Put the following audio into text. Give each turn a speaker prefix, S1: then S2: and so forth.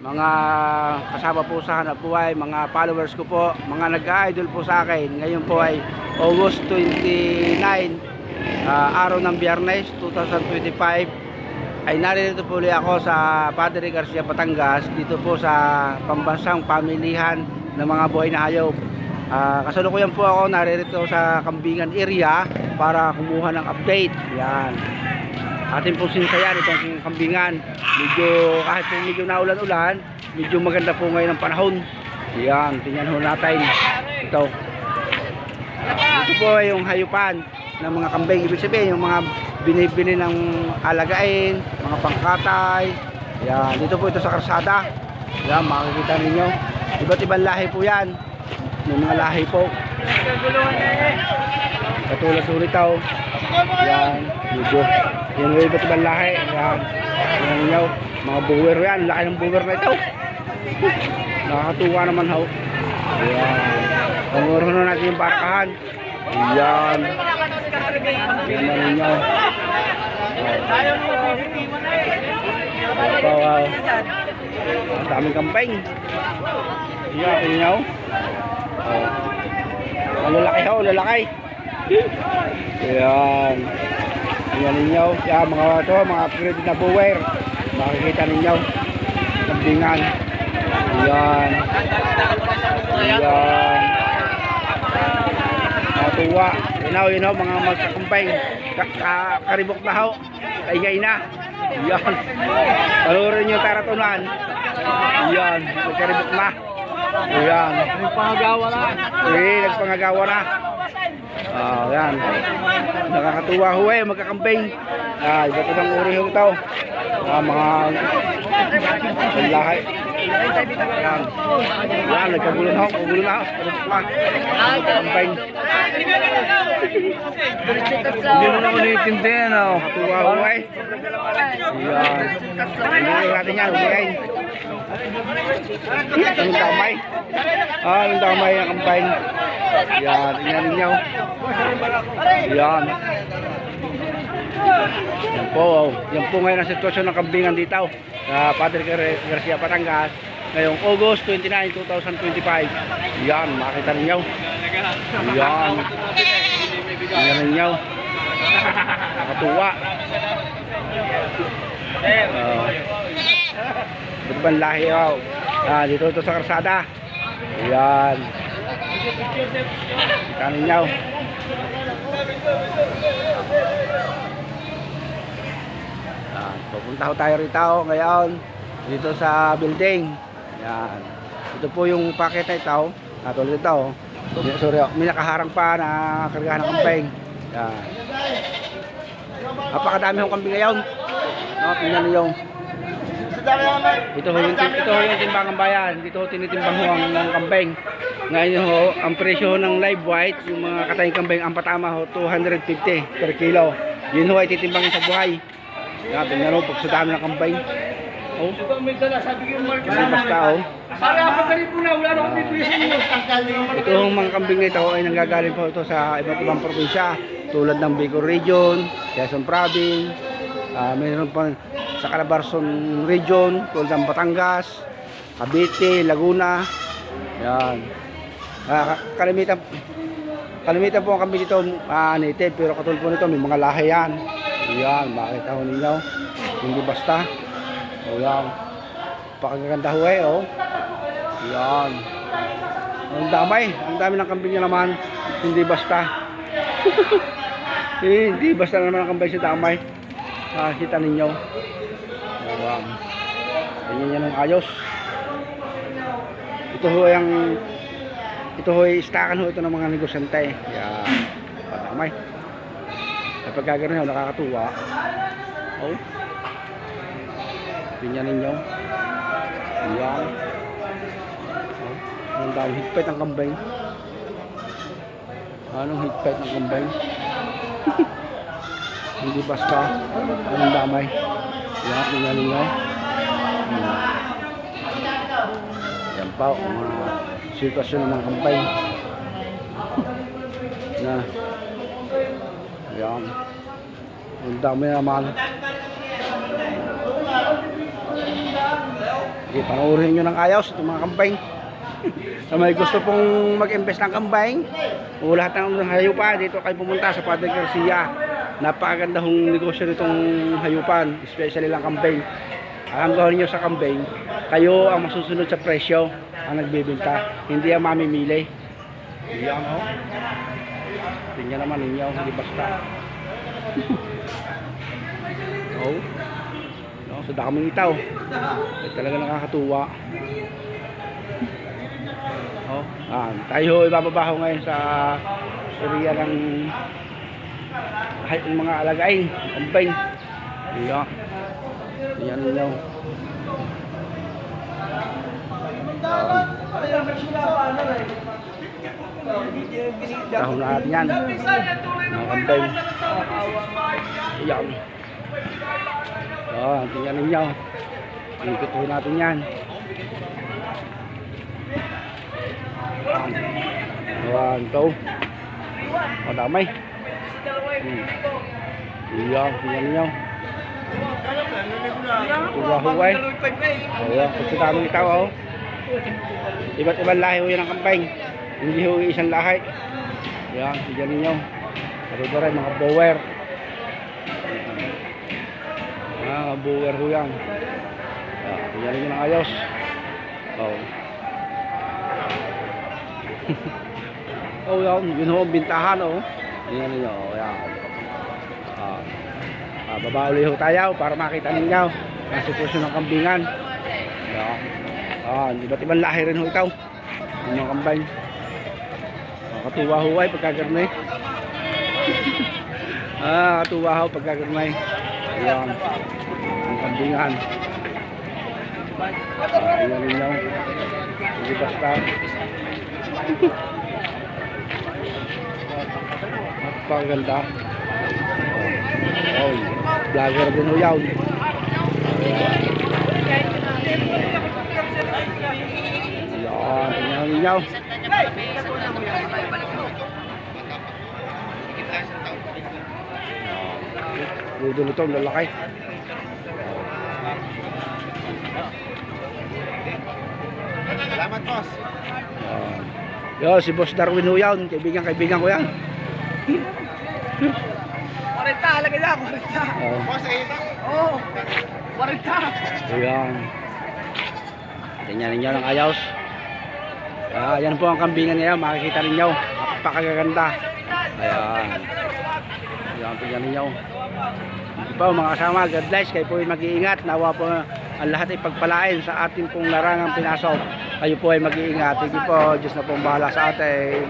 S1: mga kasama po sa hanap buhay, mga followers ko po, mga nag-idol po sa akin. Ngayon po ay August 29, araw ng Biyernes 2025, ay narito po ulit ako sa Padre Garcia, Batangas, dito po sa pambansang pamilihan ng mga buhay na hayop. Kasalukuyan po ako narito sa Kambingan area para kumuha ng update. Yan, atin pong sinsayan itong Kambingan. Kahit po medyo naulan-ulan, medyo maganda po ngayon ang panahon. Yan, tingnan ho natin ito. Ito po ay yung hayupan ng mga kambing. Ibig sabihin yung mga binibili ng alagain, mga pangkatay. Yan, dito po ito sa karsada. Yan, makikita ninyo, iba't ibang lahi po yan. May mga lahi po, katulad ulit ito. Yan, medyo yung iba't ibang lahi. Yan, yan ninyo, mga buwer yan. Laki ng buwer na ito. Nakakatuwa naman ho. Yan, panguruhan na natin yung barakahan. Yan, yan na ninyo. Wow, ang daming kampeng. Yan, ninyo. Lalaki ho, lalaki. Yan, yan ninyo. Yan, mga ito, mga upgrade na buwer. Makikita ninyo Kambingan. Yan, yan, matuwa. Yun ho, mga magkakampay. Karibok na ho, kaingay na. Yan, panurin nyo taratunan. Yan, karibok na. Yan, nagpangagawa na. Nagpangagawa na. Yan, nakakatuwa ho magkakambing. Iba't ibang uri ho ito. Mga lahi. Yan, yan, nagkagulo na ho. Kagulo na ho. Magkakambing. Hindi mo naman naitindihan. Nakakatuwa ho Yan, hindi natin yan. Ulihin. Yung damay. Yung damay ng kamping. Yan, tingnan ninyo. Yan. Yan po, yan po ngayon ang sitwasyon ng kambingan dito sa Padre Garcia, Batangas ngayong August 29, 2025. Yan, makita ninyo. Yan. Tingnan ninyo. Nakatuwa. Ibang lahi ho. Dito ito sa karsada. Yan. Kita ninyo. Pupunta ho tayo rito ngayon dito sa building. Yan. Ito po yung packet na ito. Tulad ito. Sorry, may nakaharang pa na kargahan ng kampeng. Yan. Napakadami hong kambing ngayon. Tingnan niyo. Ito ho yung timbangan bayan. Dito ho tinitimbang ho ang kambing. Ngayon ho, ang presyo ng live white, yung mga katayang kambing, ang patama ho, 250 per kilo. Yun ho ay titimbangin sa buhay. Tingnan ho, pag sa dami ng kambing. Kasi basta ho. Ito hong mga kambing na ito ay nanggagaling po ito sa iba't ibang probinsya. Tulad ng Bicol Region, Quezon Province, mayroon pa sa Calabarzon Region, tulad ng Batangas, Cavite, Laguna. Yan. Kalimitan po ang kambing dito native, pero katulad po nito may mga lahi yan. Yan, makita ho ninyo. Hindi basta. Yan. Pakagaganda ho Yan. Ang dami ng kambing nyo naman. Hindi basta. Hindi basta naman ang kambing sa damay. Kita ninyo. Yan. Ganyan yan ang ayos. Ito ho ay istakan ho ito ng mga negosyante. Yan. Patamay. Kapag gagano'n ho, nakakatuwa. Tingnan ninyo. Yan. Ang dami higpit ng kambing. Anong higpit ng kambing? Hindi basta. Anong damay. Yan, tingnan ninyo. Yan pa, mga sitwasyon ng mga kambing. Yan. Ang dami naman. Sige, panoorin nyo ng ayos itong mga kambing. Sa may gusto pong mag-invest ng kambing o lahat ng hayupan, dito kayo pumunta sa Padre Garcia. Napakaganda hong negosyo nitong hayupan, especially lang kambing. Ang gawin nyo sa kambing, kayo ang masusunod sa presyo ang nagbibenta, hindi ang mamimili. Yan o. Tingnan naman ninyo, hindi basta. Oh. No, so daming itaw. Talaga nakakatuwa. Oh, tayo ibababa ko ngayon sa area ng mga alagain, kambing. Yan. Yan ninyo. Dahon na natin yan. Mga kambing. Yan. Tingnan ninyo. Ikot po natin yan. Ayan, ito. Madamay. Yan, tingnan ninyo. Huwag-huway. Ayan, pagsatamang itaw, oh. Iba't ibang lahi ho yan ang kambing. Hindi ho isang lahi. Ayan, tingnan ninyo. Dito rin, mga bower. Mga bower ho yan. Ayan, tingnan ninyo ng ayos. Oh. Oh, yun ho ang bintahan, oh. Tingnan ninyo, oh, yan. Baba ulit ho tayo para makita ninyo ang sitwasyon ng kambingan. Iba't ibang lahi rin ho ito. Yung mga kambing. Katuwa ho ay pagkagarnay. Katuwa ho pagkagarnay. Ayan. Ang kambingan. Ayan rin lang. Hindi basta. Napakaganda. Oh, vlogger din ho yan. Ayan, tingnan ninyo. Budol ito, lalaki.
S2: Salamat, boss.
S1: Yo, si Boss Darwin ho yan. Kaibigan ko yan.
S2: 40, halagay na, 40. Boss, Oo, 40.
S1: Ayan. Tingnan ninyo ng ayos. Yan po ang kambingan niya. Makikita ninyo. Napakaganda. Ayan. Ayan, tingnan ninyo. Hindi po mga kasama. God bless. Kayo po ay mag-iingat. Nawa po ang lahat ay pagpalain sa ating pong larangang pinasok. Kayo po ay mag-iingat. Sige po. Diyos na pong bahala sa atin.